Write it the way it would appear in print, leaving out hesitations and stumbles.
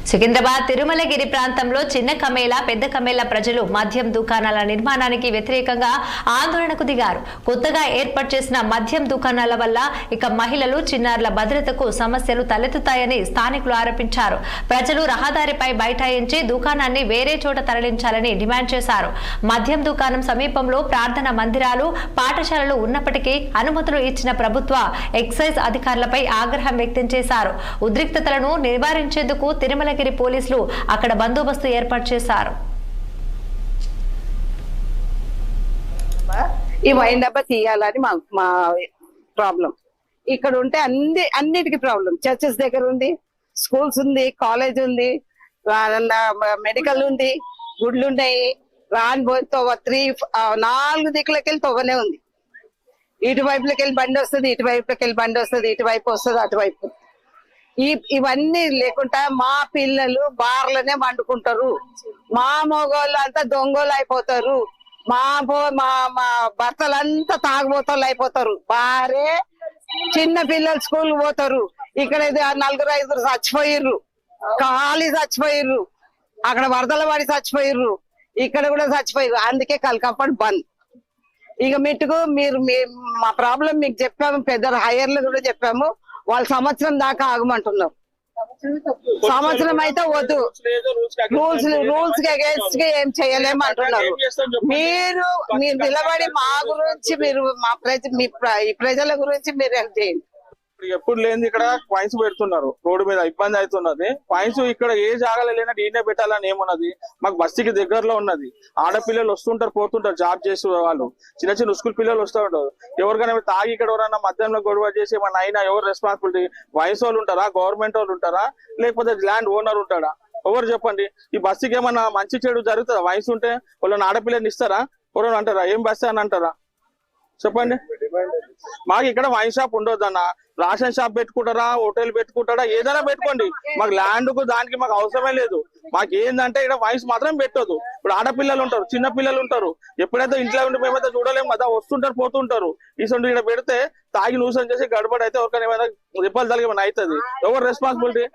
సికింద్రాబాద్ తిరుమలగిరి ప్రాంతంలో చిన్న కమేళ పెద్ద కమేళ ప్రజలు మద్యం దుకాణాల నిర్మాణానికి వ్యతిరేకంగా ఆందోళనకు దిగారు. కొత్తగా ఏర్పాటు చేసిన మద్యం దుకాణాల వల్ల ఇక మహిళలు చిన్నారుల భద్రతకు సమస్యలు తలెత్తుతాయని స్థానికులు ఆరోపించారు. ప్రజలు రహదారిపై బైఠాయించి దుకాణాన్ని వేరే చోట తరలించాలని డిమాండ్ చేశారు. మద్యం దుకాణం సమీపంలో ప్రార్థన మందిరాలు, పాఠశాలలు ఉన్నప్పటికీ అనుమతులు ఇచ్చిన ప్రభుత్వ ఎక్సైజ్ అధికారులపై ఆగ్రహం వ్యక్తం చేశారు. ఉద్రిక్తతలను నివారించేందుకు తిరుమలగిరి పోలీసులు అక్కడ బందోబస్తు ఏర్పాటు చేశారు. ఈ వైన్ డబ్బా తీయాలని మా ప్రాబ్లం. ఇక్కడ ఉంటే అన్నిటికీ ప్రాబ్లం. చర్చెస్ దగ్గర ఉంది, స్కూల్స్ ఉంది, కాలేజ్ ఉంది, మెడికల్ ఉంది, గుడ్లు ఉన్నాయి. రాని తొవ్వ 4 దిక్కులకి వెళ్ళి తొవ్వనే ఉంది. ఇటువైపులకి వెళ్ళి బండి వస్తుంది, ఇటువైపులకి వెళ్ళి బండి వస్తుంది, ఇటువైపు వస్తుంది, అటువైపు. ఇవన్నీ లేకుండా మా పిల్లలు బార్లనే వండుకుంటారు. మా మగోళ్ళు అంతా దొంగోళ్ళు అయిపోతారు. మా భర్తలంతా తాగుబోతోళ్ళు అయిపోతారు. భార్య చిన్న పిల్లలు స్కూల్ పోతారు. ఇక్కడ 4-5 చచ్చిపోయిర్రు, ఖాళీ చచ్చిపోయిర్రు. అక్కడ వరదల పడి చచ్చిపోయిర్రు, ఇక్కడ కూడా చచ్చిపోయారు. అందుకే కల్కంపౌండ్ బంద్. ఇక మీటుకు మా ప్రాబ్లం మీకు చెప్పాము, పెద్ద హైయర్లు కూడా చెప్పాము. వాళ్ళు సంవత్సరం దాకా ఆగమంటున్నారు. సంవత్సరం అయితే వద్దు, రూల్స్ అగేన్స్ట్ గా ఏం చేయలేము అంటున్నారు. మీరు నిలబడి మా గురించి, మీరు ఈ ప్రజల గురించి మీరు హెల్ప్ చేయండి. ఎప్పుడు లేని ఇక్కడ పాయింట్స్ పెడుతున్నారు. రోడ్డు మీద ఇబ్బంది అవుతున్నది. పాయింట్స్ ఇక్కడ ఏ జాగాలో లేనట్టు ఈయనే పెట్టాలని ఏమున్నది. మాకు బస్తీకి దగ్గరలో ఉన్నది. ఆడపిల్లలు వస్తుంటారు, పోతుంటారు, జాబ్ చేసే వాళ్ళు, చిన్న స్కూల్ పిల్లలు వస్తూ ఉంటారు. ఎవరికైనా తాగి ఇక్కడ ఎవరైనా మధ్యంలో గొడవ చేసి ఏమన్నా అయినా ఎవరు రెస్పాన్సిబిలిటీ? వయసు వాళ్ళు ఉంటారా, గవర్నమెంట్ వాళ్ళు ఉంటారా, లేకపోతే ల్యాండ్ ఓనర్ ఉంటాడా? ఎవరు చెప్పండి. ఈ బస్తీకి ఏమన్నా మంచి చెడు జరుగుతుందా? వయసు ఉంటే వాళ్ళని ఆడపిల్లని ఇస్తారా? ఎవరు అంటారా ఏం బస్సు అని అంటారా? చెప్పండి. మాకు ఇక్కడ వైన్ షాప్ ఉండొద్దన్న, రేషన్ షాప్ పెట్టుకుంటారా, హోటల్ పెట్టుకుంటారా, ఏదైనా పెట్టుకోండి. మాకు ల్యాండ్ కు దానికి మాకు అవసరమే లేదు. మాకు ఏంటంటే ఇక్కడ వైన్స్ మాత్రం పెట్టొద్దు. ఇప్పుడు ఆడపిల్లలు ఉంటారు, చిన్న పిల్లలు ఉంటారు. ఎప్పుడైతే ఇంట్లో ఉండి మేమైతే చూడలేము కదా, వస్తుంటారు, పోతుంటారు. ఈ సొంత ఇక్కడ పెడితే తాగి నూసం చేసి గడబడి అయితే ఎవరికైనా ఏమైనా రిపల్ తలగి ఏమైనా అవుతుంది. ఎవరు రెస్పాన్సిబిలిటీ?